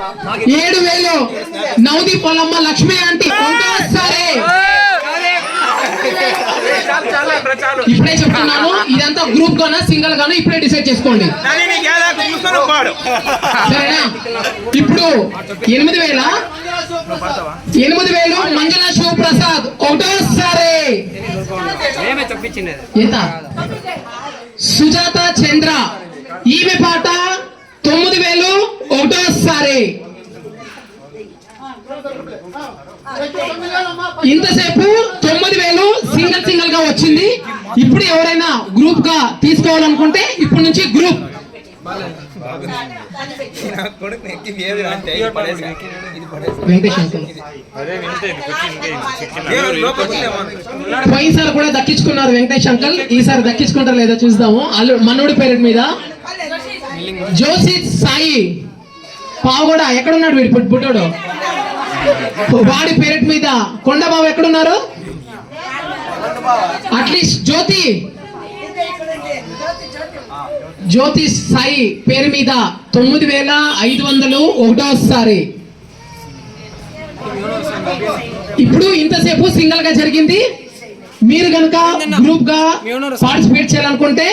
7,000 నవది పొలమ్మ Lakshmi aunty ఒకటోసారి. ఇప్పుడే చెప్తున్నాను, ఇదంతా గ్రూప్ గానా సింగిల్ గానా ఇప్పుడే డిసైడ్ చేసుకోండి. సరేనా? ఇప్పుడు 8,000 మంజుల శివప్రసాద్ ఒకటోసారి. ఎంత? సుజాత చంద్ర ఈమె పాట 9,000 ఒకటోసారి. ఇంతసేపు 9,000 సింగిల్ గా వచ్చింది. ఇప్పుడు ఎవరైనా గ్రూప్ గా తీసుకోవాలనుకుంటే ఇప్పటి నుంచి గ్రూప్. పోయినసారి కూడా దక్కించుకున్నారు వెంకటేష్ అంకల్, ఈసారి దక్కించుకుంటారు లేదా చూద్దాము. మనోడి పేరు మీద జోసి సాయి పావుగూడ ఎక్కడున్నాడు వీడు పుట్టోడు, వాడి పేరెట్ మీద కొండబాబు ఎక్కడున్నారు? అట్లీస్ట్ జ్యోతి సాయి పేరు మీద 9,500 ఒకటోసారి. ఇప్పుడు ఇంతసేపు సింగిల్ గా జరిగింది. మీరు కనుక గ్రూప్ గా పార్టిసిపేట్ చేయాలనుకుంటే